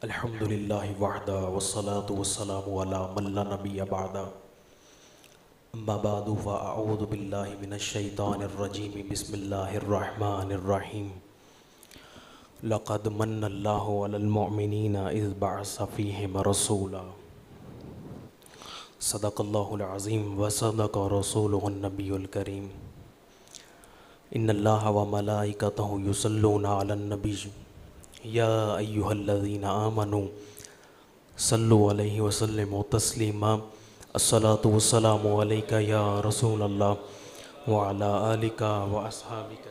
الحمد للہ وحدہ والصلاة والسلام علی من لا نبی بعدہ اما بعد فاعوذ باللہ من الشیطان الرجیم بسم اللہ الرحمن الرحیم لقد من اللہ علی المؤمنین اذ بعث فیہم رسولا صدق اللہ العظیم وصدق رسولہ النبی الکریم ان اللہ وملائکتہ یصلون علی النبی یا ایہا الذین آمنوا صلوا علیہ وسلموا تسلیما الصلاة والسلام علیک یا رسول اللہ وعلی آلک واصحابک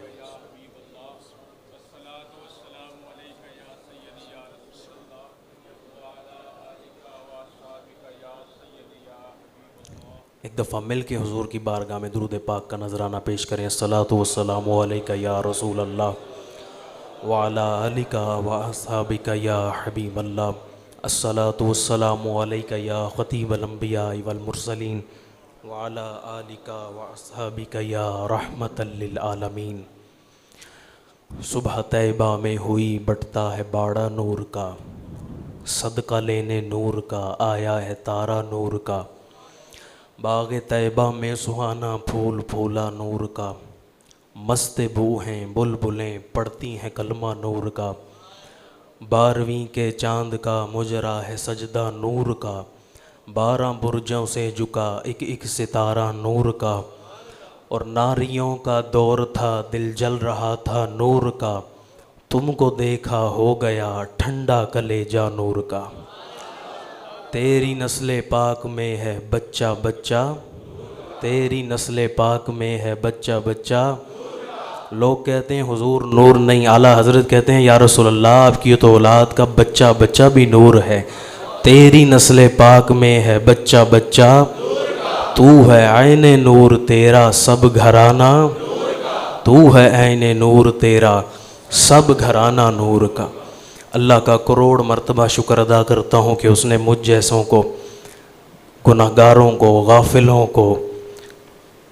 ایک دفعہ مل کے حضور کی بارگاہ میں درود پاک کا نذرانہ پیش کریں الصلاة والسلام علیک یا رسول اللہ وعلی آلک واصحابک یا حبیب اللہ الصلاة والسلام علیک یا خطیب الانبیاء والمرسلین وعلی آلک واصحابک یا رحمت للعالمین۔ صبح طیبہ میں ہوئی بٹتا ہے باڑا نور کا، صدقہ لینے نور کا آیا ہے تارا نور کا، باغ طیبہ میں سہانا پھول پھولا نور کا، مست بو ہیں بلبلیں پڑھتی ہیں کلمہ نور کا، 12ویں کے چاند کا مجرا ہے سجدہ نور کا، 12 برجوں سے جھکا ایک ایک ستارہ نور کا، اور ناریوں کا دور تھا دل جل رہا تھا نور کا، تم کو دیکھا ہو گیا ٹھنڈا کلیجہ نور کا، تیری نسل پاک میں ہے بچہ بچہ، تیری نسل پاک میں ہے بچہ بچہ۔ لوگ کہتے ہیں حضور نور نہیں، اعلیٰ حضرت کہتے ہیں یا رسول اللہ آپ کی تو اولاد کا بچہ بچہ بھی نور ہے، تیری نسل پاک میں ہے بچہ بچہ، تو ہے عین نور تیرا سب گھرانہ، تو ہے عین نور تیرا سب گھرانہ نور کا۔ اللہ کا کروڑ مرتبہ شکر ادا کرتا ہوں کہ اس نے مجھ جیسوں کو، گناہ گاروں کو، غافلوں کو،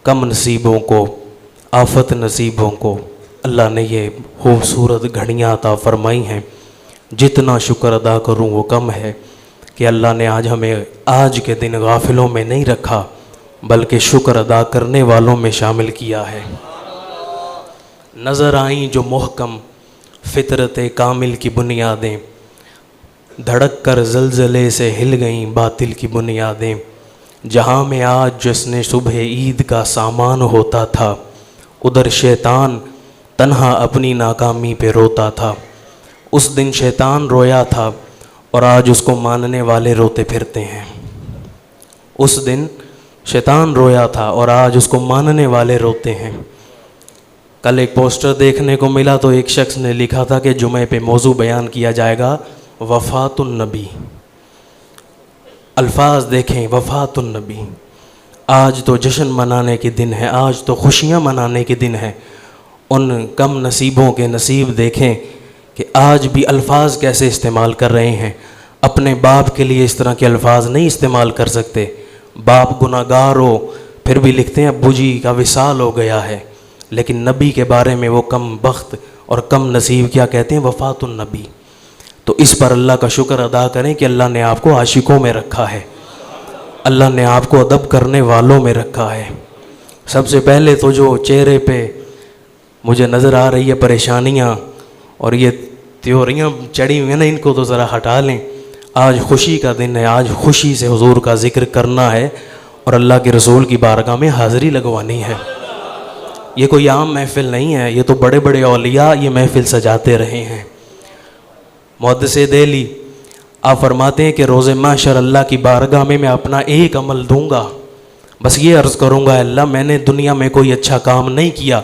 کم نصیبوں کو، آفت نصیبوں کو اللہ نے یہ خوبصورت گھڑیاں عطا فرمائی ہیں۔ جتنا شکر ادا کروں وہ کم ہے کہ اللہ نے آج ہمیں آج کے دن غافلوں میں نہیں رکھا بلکہ شکر ادا کرنے والوں میں شامل کیا ہے۔ نظر آئیں جو محکم فطرت کامل کی بنیادیں، دھڑک کر زلزلے سے ہل گئیں باطل کی بنیادیں، جہاں میں آج جشن صبح عید کا سامان ہوتا تھا، ادھر شیطان تنہا اپنی ناکامی پہ روتا تھا۔ اس دن شیطان رویا تھا اور آج اس کو ماننے والے روتے پھرتے ہیں۔ اس دن شیطان رویا تھا اور آج اس کو ماننے والے روتے ہیں۔ کل ایک پوسٹر دیکھنے کو ملا تو ایک شخص نے لکھا تھا کہ جمعے پہ موضوع بیان کیا جائے گا وفات النبی۔ الفاظ دیکھیں وفات النبی۔ آج تو جشن منانے کے دن ہے، آج تو خوشیاں منانے کے دن ہے۔ ان کم نصیبوں کے نصیب دیکھیں کہ آج بھی الفاظ کیسے استعمال کر رہے ہیں۔ اپنے باپ کے لیے اس طرح کے الفاظ نہیں استعمال کر سکتے۔ باپ گناہ گار ہو پھر بھی لکھتے ہیں ابو جی کا وصال ہو گیا ہے، لیکن نبی کے بارے میں وہ کم بخت اور کم نصیب کیا کہتے ہیں وفات النبی۔ تو اس پر اللہ کا شکر ادا کریں کہ اللہ نے آپ کو عاشقوں میں رکھا ہے، اللہ نے آپ کو ادب کرنے والوں میں رکھا ہے۔ سب سے پہلے تو جو چہرے پہ مجھے نظر آ رہی ہے پریشانیاں اور یہ تیوریاں چڑھی ہوئی ہیں نا، ان کو تو ذرا ہٹا لیں۔ آج خوشی کا دن ہے، آج خوشی سے حضور کا ذکر کرنا ہے اور اللہ کے رسول کی بارگاہ میں حاضری لگوانی ہے۔ یہ کوئی عام محفل نہیں ہے، یہ تو بڑے بڑے اولیاء یہ محفل سجاتے رہے ہیں۔ محدث دہلی آپ فرماتے ہیں کہ روز محشر اللہ کی بارگاہ میں اپنا ایک عمل دوں گا، بس یہ عرض کروں گا اللہ میں نے دنیا میں کوئی اچھا کام نہیں کیا،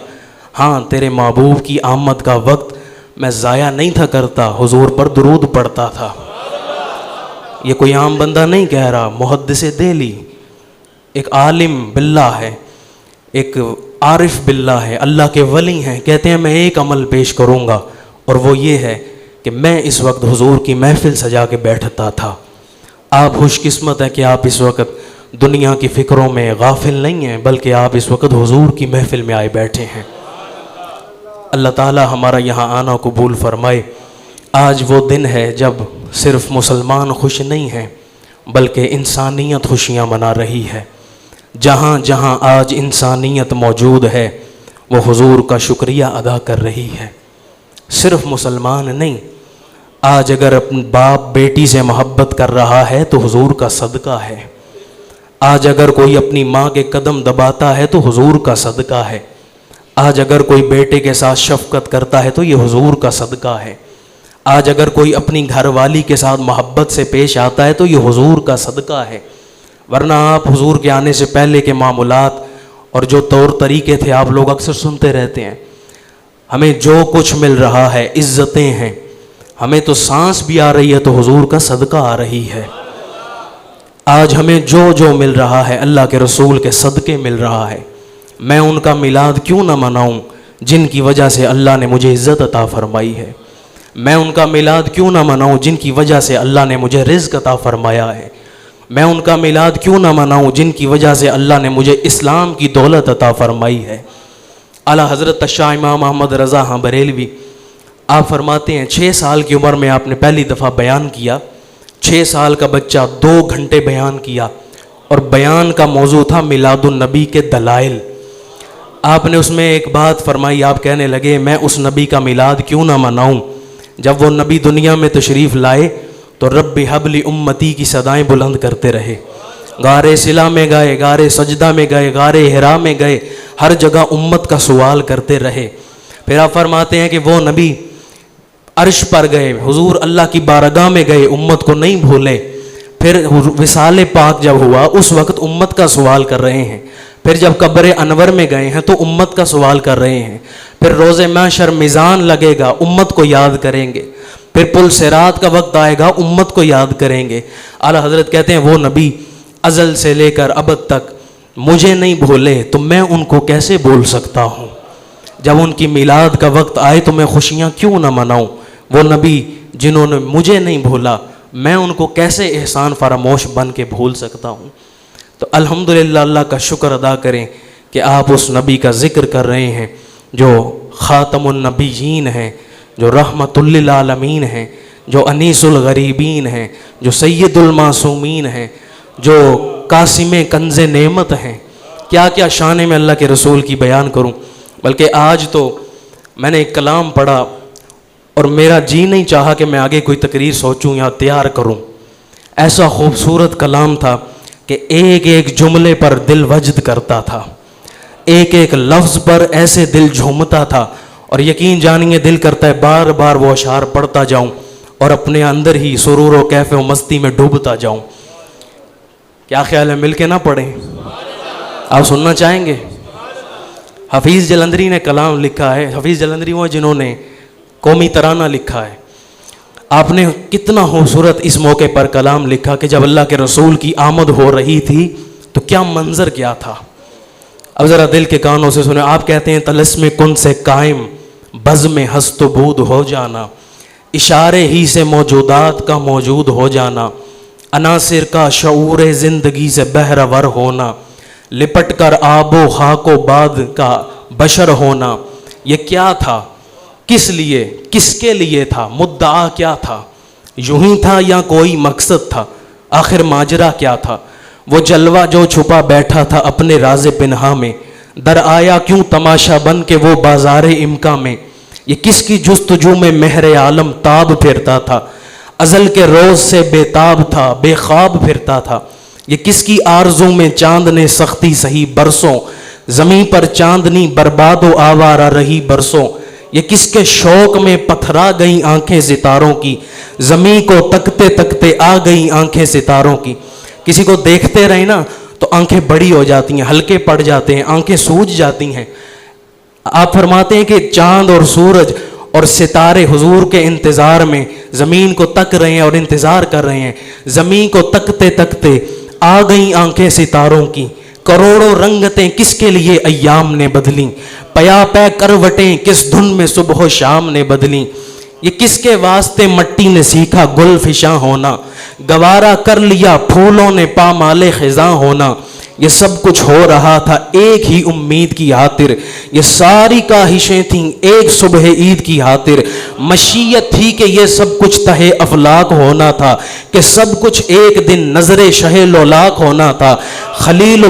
ہاں تیرے محبوب کی آمد کا وقت میں ضائع نہیں تھا کرتا، حضور پر درود پڑھتا تھا۔ یہ کوئی عام بندہ نہیں کہہ رہا، محدث دہلی ایک عالم باللہ ہے، ایک عارف باللہ ہے، اللہ کے ولی ہیں، کہتے ہیں میں ایک عمل پیش کروں گا اور وہ یہ ہے کہ میں اس وقت حضور کی محفل سجا کے بیٹھتا تھا۔ آپ خوش قسمت ہیں کہ آپ اس وقت دنیا کی فکروں میں غافل نہیں ہیں بلکہ آپ اس وقت حضور کی محفل میں آئے بیٹھے ہیں۔ اللہ تعالی ہمارا یہاں آنا قبول فرمائے۔ آج وہ دن ہے جب صرف مسلمان خوش نہیں ہیں بلکہ انسانیت خوشیاں منا رہی ہے۔ جہاں جہاں آج انسانیت موجود ہے وہ حضور کا شکریہ ادا کر رہی ہے۔ صرف مسلمان نہیں، آج اگر اپنے باپ بیٹی سے محبت کر رہا ہے تو حضور کا صدقہ ہے۔ آج اگر کوئی اپنی ماں کے قدم دباتا ہے تو حضور کا صدقہ ہے۔ آج اگر کوئی بیٹے کے ساتھ شفقت کرتا ہے تو یہ حضور کا صدقہ ہے۔ آج اگر کوئی اپنی گھر والی کے ساتھ محبت سے پیش آتا ہے تو یہ حضور کا صدقہ ہے۔ ورنہ آپ حضور کے آنے سے پہلے کے معاملات اور جو طور طریقے تھے آپ لوگ اکثر سنتے رہتے ہیں، ہمیں جو کچھ مل رہا ہے عزتیں ہیں، ہمیں تو سانس بھی آ رہی ہے تو حضور کا صدقہ آ رہی ہے۔ آج ہمیں جو مل رہا ہے اللہ کے رسول کے صدقے مل رہا ہے۔ میں ان کا میلاد کیوں نہ مناؤں جن کی وجہ سے اللہ نے مجھے عزت عطا فرمائی ہے؟ میں ان کا میلاد کیوں نہ مناؤں جن کی وجہ سے اللہ نے مجھے رزق عطا فرمایا ہے؟ میں ان کا میلاد کیوں نہ مناؤں جن کی وجہ سے اللہ نے مجھے اسلام کی دولت عطا فرمائی ہے؟ اعلیٰ حضرت شاہ امام احمد رضا ہاں بریلوی آپ فرماتے ہیں 6 سال کی عمر میں آپ نے پہلی دفعہ بیان کیا۔ 6 سال کا بچہ 2 گھنٹے بیان کیا اور بیان کا موضوع تھا میلاد النبی کے دلائل۔ آپ نے اس میں ایک بات فرمائی، آپ کہنے لگے میں اس نبی کا میلاد کیوں نہ مناؤں؟ جب وہ نبی دنیا میں تشریف لائے تو رب حب لی امتی کی صدائیں بلند کرتے رہے۔ غار صلا میں گئے، غار سجدہ میں گئے، غار حرا میں گئے، ہر جگہ امت کا سوال کرتے رہے۔ پھر آپ فرماتے ہیں کہ وہ نبی عرش پر گئے، حضور اللہ کی بارگاہ میں گئے، امت کو نہیں بھولے۔ پھر وصال پاک جب ہوا اس وقت امت کا سوال کر رہے ہیں۔ پھر جب قبر انور میں گئے ہیں تو امت کا سوال کر رہے ہیں۔ پھر روز محشر میزان لگے گا، امت کو یاد کریں گے۔ پھر پل صراط کا وقت آئے گا، امت کو یاد کریں گے۔ اعلیٰ حضرت کہتے ہیں وہ نبی ازل سے لے کر ابد تک مجھے نہیں بھولے تو میں ان کو کیسے بھول سکتا ہوں؟ جب ان کی میلاد کا وقت آئے تو میں خوشیاں کیوں نہ مناؤں؟ وہ نبی جنہوں نے مجھے نہیں بھولا میں ان کو کیسے احسان فراموش بن کے بھول سکتا ہوں؟ تو الحمدللہ اللہ کا شکر ادا کریں کہ آپ اس نبی کا ذکر کر رہے ہیں جو خاتم النبیین ہیں، جو رحمت للعالمین ہیں، جو انیس الغریبین ہیں، جو سید المعصومین ہیں، جو قاسم کنز نعمت ہیں۔ کیا کیا شان میں اللہ کے رسول کی بیان کروں؟ بلکہ آج تو میں نے ایک کلام پڑھا اور میرا جی نہیں چاہا کہ میں آگے کوئی تقریر سوچوں یا تیار کروں۔ ایسا خوبصورت کلام تھا کہ ایک ایک جملے پر دل وجد کرتا تھا، ایک ایک لفظ پر ایسے دل جھومتا تھا، اور یقین جانیے دل کرتا ہے بار بار وہ اشعار پڑھتا جاؤں اور اپنے اندر ہی سرور و کیف و مستی میں ڈوبتا جاؤں۔ کیا خیال ہے مل کے نہ پڑھیں؟ آپ سننا چاہیں گے؟ حفیظ جلندری نے کلام لکھا ہے۔ حفیظ جلندری وہ جنہوں نے قومی ترانہ لکھا ہے۔ آپ نے کتنا خوبصورت اس موقع پر کلام لکھا کہ جب اللہ کے رسول کی آمد ہو رہی تھی تو کیا منظر کیا تھا۔ اب ذرا دل کے کانوں سے سنیں۔ آپ کہتے ہیں طلسم کن سے قائم بزم ہست و بود ہو جانا، اشارے ہی سے موجودات کا موجود ہو جانا، عناصر کا شعور زندگی سے بہرور ہونا، لپٹ کر آب و خاک و باد کا بشر ہونا۔ یہ کیا تھا؟ کس لیے؟ کس کے لیے تھا؟ مدعا کیا تھا؟ یوں ہی تھا یا کوئی مقصد تھا؟ آخر ماجرا کیا تھا؟ وہ جلوہ جو چھپا بیٹھا تھا اپنے راز پنہا میں، در آیا کیوں تماشا بن کے وہ بازار امکا میں؟ یہ کس کی جستجو میں مہر عالم تاب پھرتا تھا؟ ازل کے روز سے بے تاب تھا، بے خواب پھرتا تھا۔ یہ کس کی آرزو میں چاند نے سختی سہی برسوں، زمین پر چاندنی برباد و آوارہ رہی برسوں۔ یہ کس کے شوق میں پتھرا گئیں آنکھیں ستاروں کی، زمین کو تکتے تکتے آ گئیں آنکھیں ستاروں کی۔ کسی کو دیکھتے رہے نا تو آنکھیں بڑی ہو جاتی ہیں، ہلکے پڑ جاتے ہیں، آنکھیں سوج جاتی ہیں۔ آپ فرماتے ہیں کہ چاند اور سورج اور ستارے حضور کے انتظار میں زمین کو تک رہے ہیں اور انتظار کر رہے ہیں۔ زمین کو تکتے تکتے آ گئیں آنکھیں ستاروں کی، کروڑوں رنگتیں کس کے لیے ایام نے بدلیں، پیا پے کروٹیں کس دھن میں صبح و شام نے بدلیں۔ یہ کس کے واسطے مٹی نے سیکھا گل فشاں ہونا، گوارا کر لیا پھولوں نے پامال خزاں ہونا۔ یہ سب کچھ ہو رہا تھا ایک ہی امید کی خاطر، یہ ساری کاہشیں تھیں ایک صبح عید کی خاطر۔ مشیت تھی کہ یہ سب کچھ تہے افلاک ہونا تھا، کہ سب کچھ ایک دن نظر شہ لولاک ہونا تھا۔ خلیل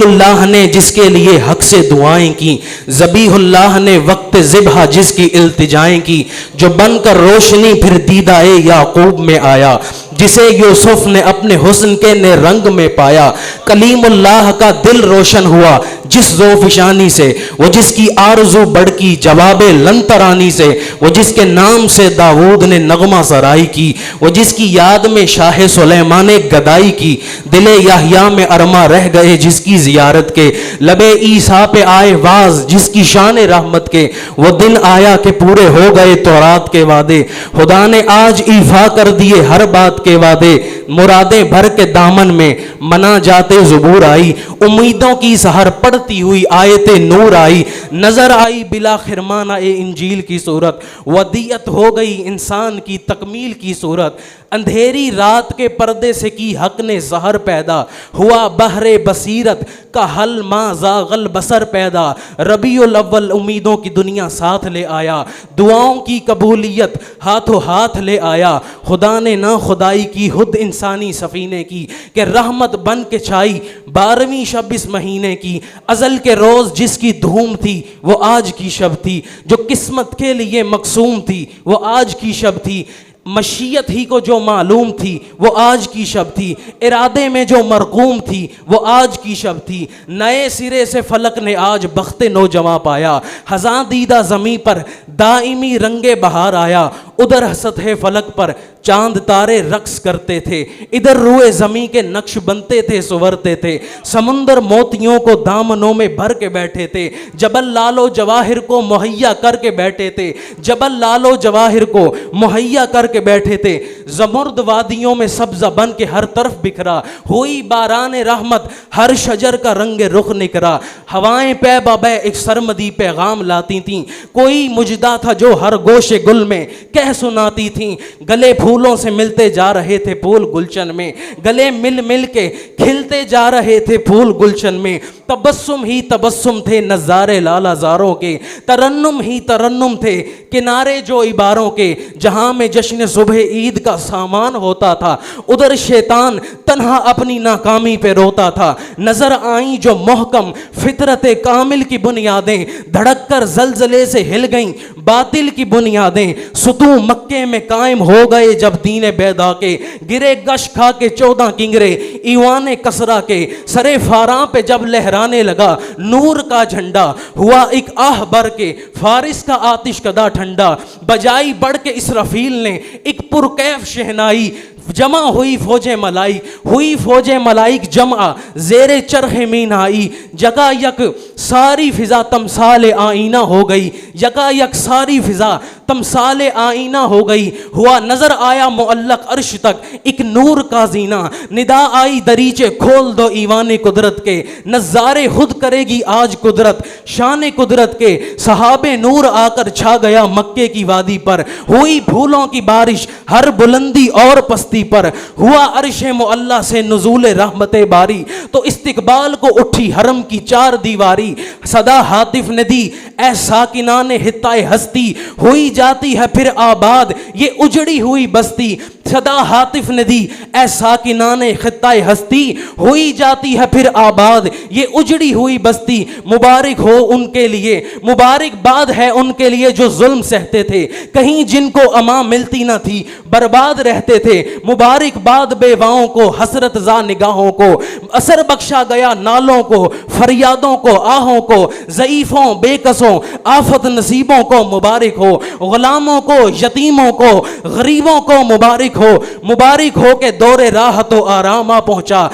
اللہ نے جس کے لیے حق سے دعائیں کی، ذبیح اللہ نے وقت ذبح جس کی التجائیں کی، جو بن کر روشنی پھر دیدہ یعقوب میں آیا، جسے یوسف نے اپنے حسن کے نے رنگ میں پایا۔ کلیم اللہ کا دل روشن ہوا جس ذوفشانی سے، وہ جس کی آرزو بڑکی جواب لن ترانی سے، وہ جس کے نام سے داؤد نے نغمہ سرائی کی، وہ جس کی یاد میں شاہ سلیمان گدائی کی۔ دل یحییٰ میں ارما رہ گئے جس کی زیارت کے، لب عیسیٰ پہ آئے واز جس کی شان رحمت کے۔ وہ دن آیا کہ پورے ہو گئے تورات کے وعدے، خدا نے آج ایفا کر دیے ہر بات کے وعدے۔ مرادیں بھر کے دامن میں منا جاتے زبور آئی، امیدوں کی سحر پڑتی ہوئی آیت نور آئی۔ نظر آئی بلا خرمانہ انجیل کی صورت، ودیعت ہو گئی انسان کی تکمیل کی صورت۔ اندھیری رات کے پردے سے کی حق نے ظہر پیدا، ہوا بحر بصیرت کا حل ما زاغ البصر پیدا۔ ربیع الاول امیدوں کی دنیا ساتھ لے آیا، دعاؤں کی قبولیت ہاتھوں ہاتھ لے آیا۔ خدا نے نہ خدائی کی خود انسانی سفینے کی، کہ رحمت بن کے چھائی 12ویں شب اس مہینے کی۔ ازل کے روز جس کی دھوم تھی وہ آج کی شب تھی، جو قسمت کے لیے مقسوم تھی وہ آج کی شب تھی۔ مشیت ہی کو جو معلوم تھی وہ آج کی شب تھی، ارادے میں جو مرقوم تھی وہ آج کی شب تھی۔ نئے سرے سے فلک نے آج بخت نوجواں پایا، خزاں دیدہ زمیں پر دائمی رنگ بہار آیا۔ ادھر سطح فلک پر چاند تارے رقص کرتے تھے، ادھر روئے زمیں کے نقش بنتے تھے سنورتے تھے۔ سمندر موتیوں کو دامنوں میں بھر کے بیٹھے تھے، جبل لال و جواہر کو مہیا کر کے بیٹھے تھے، جبل لال و جواہر کو مہیا کر کے بیٹھے تھے۔ زمرد وادیوں میں سبزہ بن کے ہر طرف بکھرا، ہوئی باران رحمت ہر شجر کا رنگ رخ نکرا۔ ہوائیں پے بے ایک سرمدی پیغام لاتی تھیں، کوئی مجدہ تھا جو ہر گوشے گل میں کہہ سناتی تھیں۔ گلے پھولوں سے ملتے جا رہے تھے پھول گلشن میں، گلے مل مل کے کھلتے جا رہے تھے پھول گلشن میں۔ تبسم ہی تبسم تھے نظارے لالا زاروں کے، ترنم ہی ترنم تھے کنارے جو عباروں کے۔ جہاں میں جشن صبح عید کا سامان ہوتا تھا، ادھر شیطان تنہا اپنی ناکامی پہ روتا تھا۔ نظر آئیں جو محکم فطرت کامل کی بنیادیں، دھڑک کر زلزلے سے ہل گئیں باطل کی بنیادیں۔ ستون مکے میں قائم ہو گئے جب دین بیدا کے، گرے گش کھا کے 14 کنگرے ایوان کسرا کے۔ سرے فاراں پہ جب لہرانے لگا نور کا جھنڈا، ہوا ایک آہ بر کے فارس کا آتش کدا ٹھنڈا۔ بجائی بڑھ کے اسرافیل نے ایک پرکیف شہنائی، جمع ہوئی فوجیں ملائک، ہوئی فوجیں ملائک جمع زیر چرخ مینائی۔ جگہ یک ساری فضا تمثال آئینہ ہو گئی، جگہ یک ساری فضا تمثال آئینہ ہو گئی۔ ہوا نظر آیا معلق عرش تک ایک نور کا زینہ، ندا آئی دریچے کھول دو ایوان قدرت کے۔ نظارے خود کرے گی آج قدرت شان قدرت کے۔ صحاب نور آ کر چھا گیا مکے کی وادی پر، ہوئی پھولوں کی بارش ہر بلندی اور پستی پر۔ ہوا عرش معلیٰ سے نزول رحمت باری، تو استقبال کو اٹھی حرم کی 4 دیواری۔ صدا ہاتف نے دی اے ساکنان حطۂ ہستی، ہوئی جاتی ہے پھر آباد یہ اجڑی ہوئی بستی۔ صدا ہاتف نے دی اے ساکنان خطۂ ہستی، ہوئی جاتی ہے پھر آباد یہ اجڑی ہوئی بستی۔ مبارک ہو ان کے لیے، مبارک باد ہے ان کے لیے جو ظلم سہتے تھے، کہیں جن کو امان ملتی نہ تھی برباد رہتے تھے۔ مبارک باد بیواؤں کو، حسرت زا نگاہوں کو، اثر بخشا گیا نالوں کو، فریادوں کو، آہوں کو، ضعیفوں بے کسوں آفت نصیبوں کو مبارک ہو۔ غلاموں کو، یتیموں کو، غریبوں کو مبارک ہو۔ مبارک ہو کہ دور راحت و آرام آ پہنچا،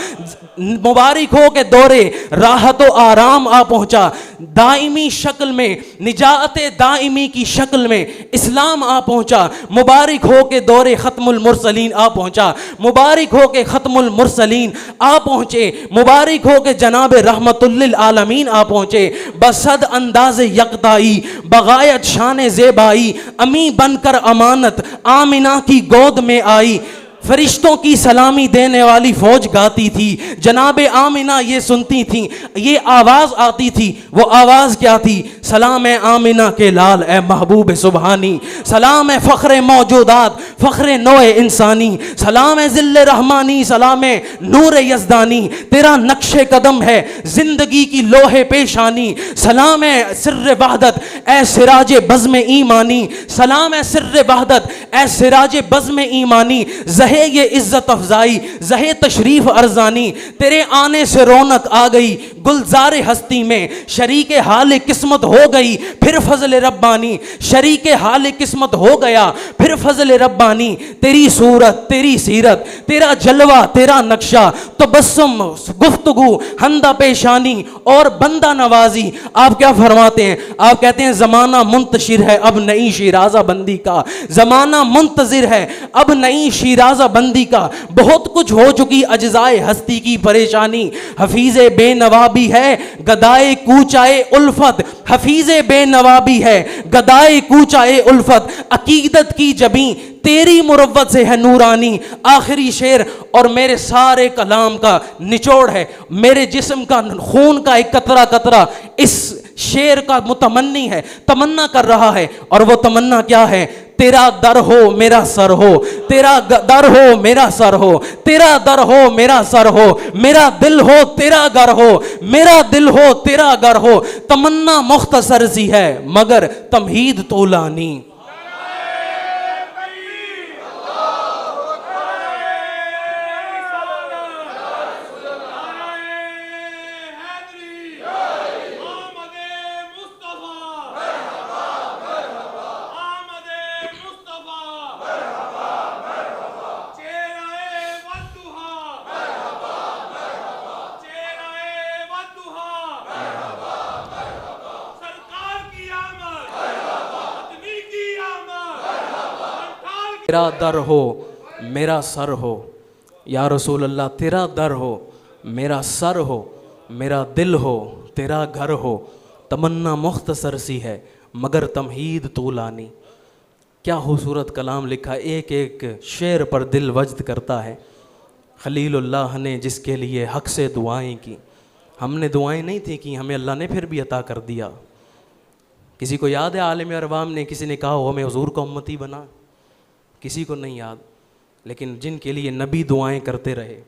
مبارک ہو کہ دور راحت و آرام آ پہنچا۔ دائمی شکل میں، نجات دائمی کی شکل میں اسلام آ پہنچا۔ مبارک ہو کہ دور ختم المرسلین آ پہنچا، مبارک ہو کہ ختم المرسلین آ پہنچے۔ مبارک ہو کہ جناب رحمت للعالمین آ پہنچے۔ بصد انداز یکتائی بغایت شان زیبائی، امی بن کر امانت آمنہ کی گود میں آئی۔ فرشتوں کی سلامی دینے والی فوج گاتی تھی. جناب آمنہ یہ سنتی تھیں, یہ آواز آتی تھی. وہ آواز کیا تھی؟ سلام ہے آمنہ کے لال اے محبوب سبحانی, سلام ہے فخر موجودات, فخر نوع انسانی, سلام ہے ذل رحمانی, سلام ہے نور یزدانی, تیرا نقش قدم ہے زندگی کی لوح پیشانی, سلام ہے سر وحدت اے سراج بزم ایمانی, سلام ہے سر وحدت اے سراج بزم ایمانی, زہے یہ عزت افزائی, زہے تشریف ارزانی, تیرے آنے سے رونق آ گئی گلزار ہستی میں, شریک حال قسمت ہو گئی پھر فضل ربانی, شریک حال قسمت ہو گیا پھر فضل ربانی, تیری صورت تیری سیرت تیرا جلوہ تیرا نقشہ, تبسم گفتگو ہندہ پیشانی اور بندہ نوازی. آپ کیا فرماتے ہیں؟ آپ کہتے ہیں زمانہ منتشر ہے اب نئی شیرازہ بندی کا, زمانہ منتظر ہے اب نئی شیرازہ بندی کا, بہت کچھ ہو چکی اجزائے ہستی کی پریشانی, حفیظ بے نوابی ہے گدائے کوچائے الفت, حفیظ بے نوابی ہے گدائے کوچائے الفت, عقیدت کی جبیں تیری مروت سے ہے نورانی. آخری شعر اور میرے سارے کلام کا نچوڑ ہے, میرے جسم کا خون کا ایک قطرہ قطرہ اس شعر کا متمنی ہے, تمنا کر رہا ہے, اور وہ تمنا کیا ہے؟ تیرا در ہو میرا سر ہو, تیرا در ہو میرا سر ہو, تیرا در ہو میرا سر ہو, میرا دل ہو تیرا گھر ہو, میرا دل ہو تیرا گھر ہو. تمنا مختصر سی ہے مگر تمہید طولانی. تیرا در ہو میرا سر ہو, یا رسول اللہ تیرا در ہو میرا سر ہو, میرا دل ہو تیرا گھر ہو. تمنا مختصر سی ہے مگر تمہید طولانی. کیا خوبصورت کلام لکھا, ایک ایک شعر پر دل وجد کرتا ہے. خلیل اللہ نے جس کے لیے حق سے دعائیں کی, ہم نے دعائیں نہیں تھیں کی, ہمیں اللہ نے پھر بھی عطا کر دیا. کسی کو یاد ہے عالم اروام نے کسی نے کہا ہو ہمیں حضور کا امتی بنا؟ کسی کو نہیں یاد. لیکن جن کے لیے نبی دعائیں کرتے رہے,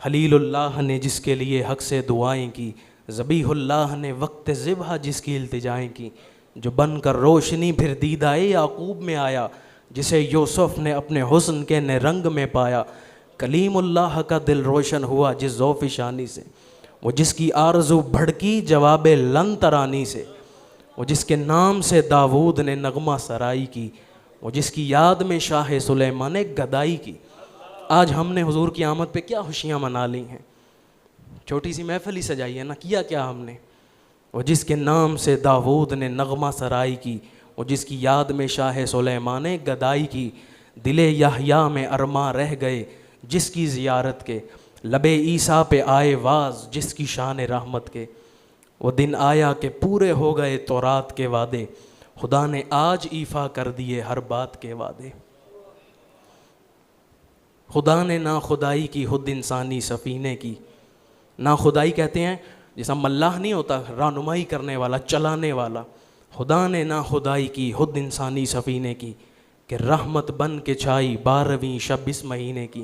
خلیل اللہ نے جس کے لیے حق سے دعائیں کی, ذبیح اللہ نے وقت ذبح جس کی التجائیں کی, جو بن کر روشنی پھر دیدائے یعقوب میں آیا, جسے یوسف نے اپنے حسن کے نئے رنگ میں پایا. کلیم اللہ کا دل روشن ہوا جس ذوف شانی سے, وہ جس کی آرزو بھڑکی جواب لن ترانی سے, وہ جس کے نام سے داود نے نغمہ سرائی کی, وہ جس کی یاد میں شاہ سلیمان نے گدائی کی. آج ہم نے حضور کی آمد پہ کیا خوشیاں منا لی ہیں, چھوٹی سی محفل ہی سجائی ہے نا, کیا کیا ہم نے. وہ جس کے نام سے داود نے نغمہ سرائی کی, وہ جس کی یاد میں شاہ سلیمان نے گدائی کی. دل یحییٰ میں ارماں رہ گئے جس کی زیارت کے, لب عیسیٰ پہ آئے واز جس کی شان رحمت کے. وہ دن آیا کہ پورے ہو گئے تورات کے وعدے, خدا نے آج ایفا کر دیے ہر بات کے وعدے. خدا نے نا خدائی کی خود انسانی سفینے کی. نا خدائی کہتے ہیں جیسا ملاح نہیں ہوتا, رہنمائی کرنے والا, چلانے والا. خدا نے نا خدائی کی خود انسانی سفینے کی, کہ رحمت بن کے چھائی 12ویں شب اس مہینے کی.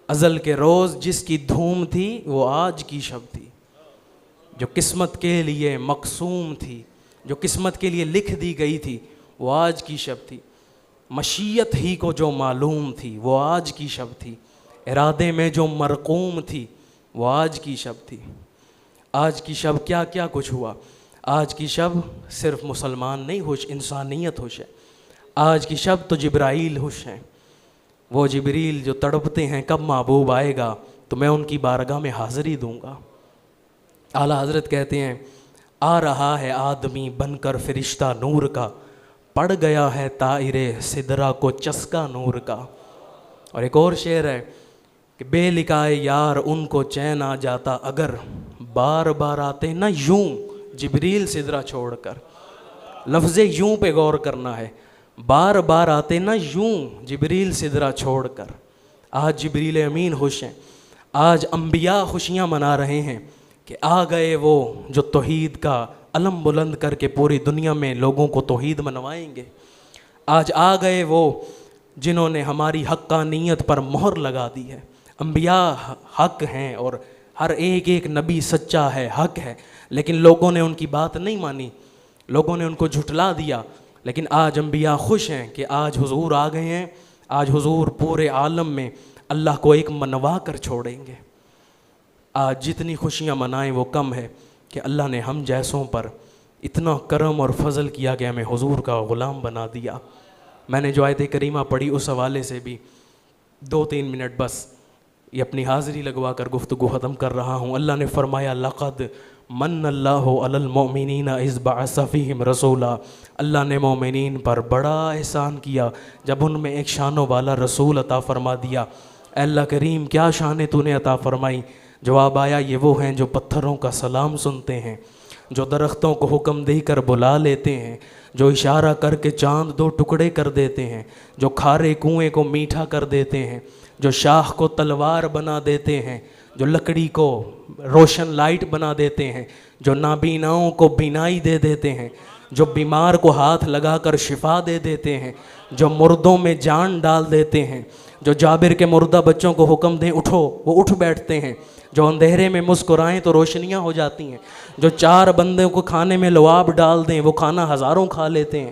ازل کے روز جس کی دھوم تھی وہ آج کی شب تھی, جو قسمت کے لیے مقسوم تھی, جو قسمت کے لیے لکھ دی گئی تھی وہ آج کی شب تھی. مشیت ہی کو جو معلوم تھی وہ آج کی شب تھی, ارادے میں جو مرقوم تھی وہ آج کی شب تھی. آج کی شب کیا کیا کچھ ہوا. آج کی شب صرف مسلمان نہیں خوش, انسانیت خوش ہے. آج کی شب تو جبرائیل خوش ہیں, وہ جبریل جو تڑپتے ہیں کب محبوب آئے گا تو میں ان کی بارگاہ میں حاضری دوں گا. اعلیٰ حضرت کہتے ہیں آ رہا ہے آدمی بن کر فرشتہ نور کا, پڑ گیا ہے طائر سدرہ کو چسکا نور کا. اور ایک اور شعر ہے کہ بے لکھائے یار ان کو چین آ جاتا اگر بار بار آتے نہ یوں جبریل سدرہ چھوڑ کر. لفظ یوں پہ غور کرنا ہے, بار بار آتے نا یوں جبریل سدرہ چھوڑ کر. آج جبریل امین خوش ہیں, آج انبیاء خوشیاں منا رہے ہیں کہ آ گئے وہ جو توحید کا علم بلند کر کے پوری دنیا میں لوگوں کو توحید منوائیں گے. آج آ گئے وہ جنہوں نے ہماری حقانیت پر مہر لگا دی ہے. انبیاء حق ہیں اور ہر ایک ایک نبی سچا ہے, حق ہے, لیکن لوگوں نے ان کی بات نہیں مانی, لوگوں نے ان کو جھٹلا دیا. لیکن آج انبیاء خوش ہیں کہ آج حضور آ گئے ہیں, آج حضور پورے عالم میں اللہ کو ایک منوا کر چھوڑیں گے. آج جتنی خوشیاں منائیں وہ کم ہے کہ اللہ نے ہم جیسوں پر اتنا کرم اور فضل کیا کہ ہمیں حضور کا غلام بنا دیا. میں نے جو آیت کریمہ پڑھی اس حوالے سے بھی 2-3 منٹ بس یہ اپنی حاضری لگوا کر گفتگو ختم کر رہا ہوں. اللہ نے فرمایا لقد من اللہ علی المؤمنین اذ بعث فیہم رسولا. اللہ نے مومنین پر بڑا احسان کیا جب ان میں ایک شانوں والا رسول عطا فرما دیا. اے اللہ کریم کیا شانیں تو نے عطا فرمائی؟ جواب آیا یہ وہ ہیں جو پتھروں کا سلام سنتے ہیں, جو درختوں کو حکم دے کر بلا لیتے ہیں, جو اشارہ کر کے چاند 2 ٹکڑے کر دیتے ہیں, جو کھارے کنویں کو میٹھا کر دیتے ہیں, جو شاخ کو تلوار بنا دیتے ہیں, جو لکڑی کو روشن لائٹ بنا دیتے ہیں, جو نابیناؤں کو بینائی دے دیتے ہیں, جو بیمار کو ہاتھ لگا کر شفا دے دیتے ہیں, جو مردوں میں جان ڈال دیتے ہیں, جو جابر کے مردہ بچوں کو حکم دیں اٹھو وہ اٹھ بیٹھتے ہیں, جو اندھیرے میں مسکرائیں تو روشنیاں ہو جاتی ہیں, جو 4 بندوں کو کھانے میں لعاب ڈال دیں وہ کھانا ہزاروں کھا لیتے ہیں,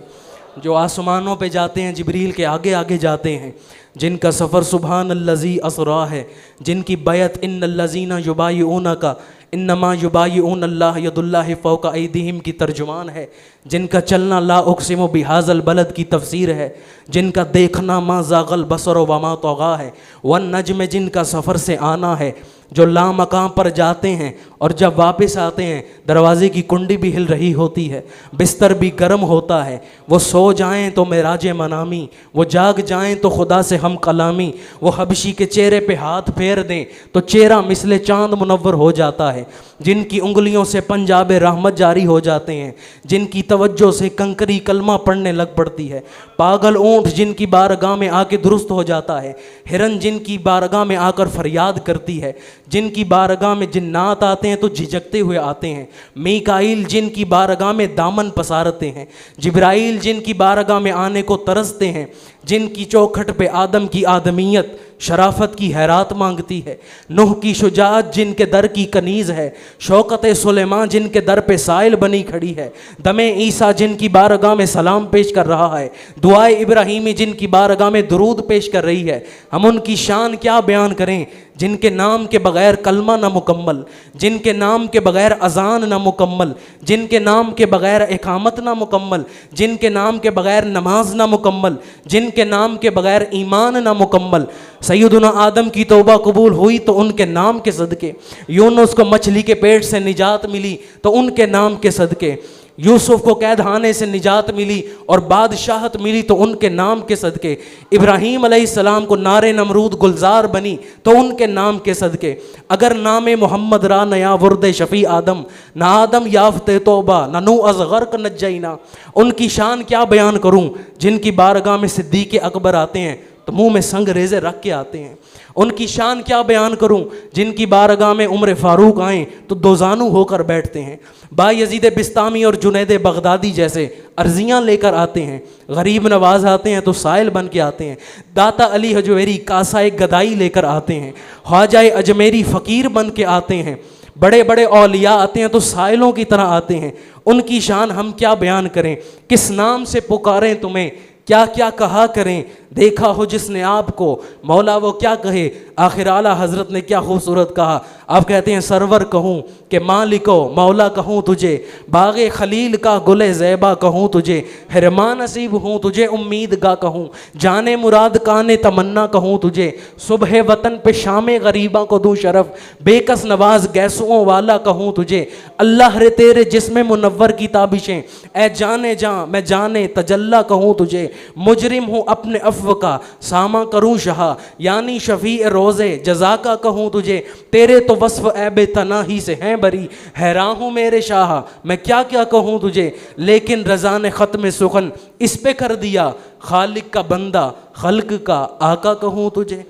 جو آسمانوں پہ جاتے ہیں جبریل کے آگے آگے جاتے ہیں, جن کا سفر سبحان الذی اسرا ہے, جن کی بیعت ان الذین یبایعونک انما یبایعون اللہ ید اللہ فوق ایدیہم کی ترجمان ہے, جن کا چلنا لا اقسم بہذا البلد کی تفسیر ہے, جن کا دیکھنا ما زاغ البصر وما طغی ہے, والنجم جن کا سفر سے آنا ہے, جو لامکان پر جاتے ہیں اور جب واپس آتے ہیں دروازے کی کنڈی بھی ہل رہی ہوتی ہے, بستر بھی گرم ہوتا ہے, وہ سو جائیں تو معراج منامی, وہ جاگ جائیں تو خدا سے ہم کلامی, وہ حبشی کے چہرے پہ ہاتھ پھیر دیں تو چہرہ مثل چاند منور ہو جاتا ہے, جن کی انگلیوں سے پنجاب رحمت جاری ہو جاتے ہیں, جن کی توجہ سے کنکری کلمہ پڑھنے لگ پڑتی ہے, پاگل اونٹ جن کی بارگاہ میں آ کے درست ہو جاتا ہے, ہرن جن کی بارگاہ میں آ کر فریاد کرتی ہے, جن کی بارگاہ میں جنات آتے ہیں تو جھجکتے ہوئے آتے ہیں, میکائیل جن کی بارگاہ میں دامن پسارتے ہیں, جبرائیل جن کی بارگاہ میں آنے کو ترستے ہیں, جن کی چوکھٹ پہ آدم کی آدمیت شرافت کی حیرات مانگتی ہے, نوح کی شجاعت جن کے در کی کنیز ہے, شوکت سلیمان جن کے در پہ سائل بنی کھڑی ہے, دم عیسیٰ جن کی بارگاہ میں سلام پیش کر رہا ہے, دعائے ابراہیمی جن کی بارگاہ میں درود پیش کر رہی ہے. ہم ان کی شان کیا بیان کریں جن کے نام کے بغیر کلمہ نہ مکمل, جن کے نام کے بغیر اذان نہ مکمل, جن کے نام کے بغیر اقامت نہ مکمل, جن کے نام کے بغیر نماز نہ مکمل, جن کے نام کے بغیر ایمان نہ مکمل. سیدنا آدم کی توبہ قبول ہوئی تو ان کے نام کے صدقے, یونس کو مچھلی کے پیٹ سے نجات ملی تو ان کے نام کے صدقے, یوسف کو قید خانے سے نجات ملی اور بادشاہت ملی تو ان کے نام کے صدقے, ابراہیم علیہ السلام کو نار نمرود گلزار بنی تو ان کے نام کے صدقے. اگر نام محمد را نیا ورد شفیع آدم, نہ آدم یافت توبہ نہ نو از غرق نجینا. ان کی شان کیا بیان کروں جن کی بارگاہ میں صدیق اکبر آتے ہیں تو منہ میں سنگ ریزے رکھ کے آتے ہیں. ان کی شان کیا بیان کروں جن کی بارگاہ میں عمر فاروق آئیں تو دوزانو ہو کر بیٹھتے ہیں. با یزید بستامی اور جنید بغدادی جیسے عرضیاں لے کر آتے ہیں, غریب نواز آتے ہیں تو سائل بن کے آتے ہیں, داتا علی حجویری کاسائے گدائی لے کر آتے ہیں, خواجہ اجمیری فقیر بن کے آتے ہیں, بڑے بڑے اولیاء آتے ہیں تو سائلوں کی طرح آتے ہیں. ان کی شان ہم کیا بیان کریں, کس نام سے پکاریں تمہیں, کیا کیا کہا کریں, دیکھا ہو جس نے آپ کو مولا وہ کیا کہے. آخر اعلیٰ حضرت نے کیا خوبصورت کہا, آپ کہتے ہیں سرور کہوں کہ مالکو مولا کہوں تجھے, باغ خلیل کا گل زیبا کہوں تجھے, حرمان نصیب ہوں تجھے امید گاہ کہوں, جانے مراد کان تمنا کہوں تجھے, صبح وطن پہ شام غریباں کو دوں شرف, بے کس نواز گیسوں والا کہوں تجھے. اللہ رے تیرے جسم منور کی تابشیں, اے جانے جاں میں جانے تجلا کہوں تجھے, مجرم ہوں اپنے عفو وصف کا ساماں کروں شہا، یعنی شفیع روزے جزا کا کہوں تجھے، تیرے تو وصف عیب تناہی سے ہیں بری، حیران ہوں میرے شاہ میں کیا کیا کہوں تجھے، لیکن رضا نے ختم سخن اس پہ کر دیا، خالق کا بندہ خلق کا آقا کہوں تجھے۔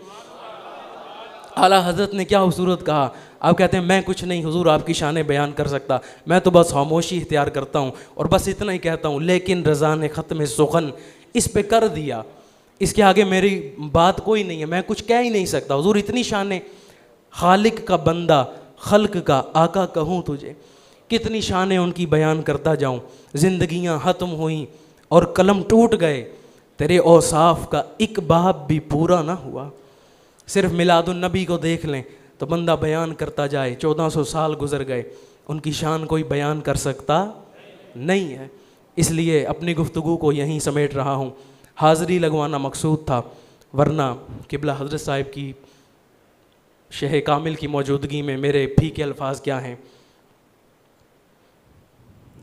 اعلیٰ حضرت نے کیا خوبصورت کہا، آپ کہتے ہیں میں کچھ نہیں حضور آپ کی شان بیان کر سکتا، میں تو بس خاموشی اختیار کرتا ہوں اور بس اتنا ہی کہتا ہوں، لیکن رضا نے ختم سخن اس پہ کر دیا، اس کے آگے میری بات کوئی نہیں ہے، میں کچھ کہہ ہی نہیں سکتا حضور اتنی شانیں، خالق کا بندہ خلق کا آقا کہوں تجھے، کتنی شانیں ان کی بیان کرتا جاؤں، زندگیاں ختم ہوئیں اور قلم ٹوٹ گئے، تیرے اوصاف کا ایک باب بھی پورا نہ ہوا۔ صرف میلاد النبی کو دیکھ لیں تو بندہ بیان کرتا جائے، 1400 سال گزر گئے، ان کی شان کوئی بیان کر سکتا نہیں ہے۔ اس لیے اپنی گفتگو کو یہیں سمیٹ رہا ہوں، حاضری لگوانا مقصود تھا، ورنہ قبلہ حضرت صاحب کی شہ کامل کی موجودگی میں میرے پھیکے الفاظ کیا ہیں،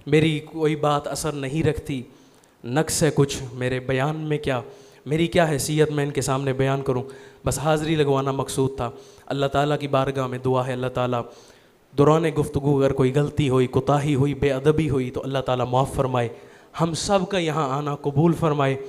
میری کوئی بات اثر نہیں رکھتی، نقص ہے کچھ میرے بیان میں، کیا میری کیا حیثیت میں ان کے سامنے بیان کروں، بس حاضری لگوانا مقصود تھا۔ اللہ تعالیٰ کی بارگاہ میں دعا ہے، اللہ تعالیٰ دوران گفتگو اگر کوئی غلطی ہوئی، کوتاہی ہوئی، بے ادبی ہوئی تو اللہ تعالیٰ معاف فرمائے، ہم سب کا یہاں آنا قبول فرمائے،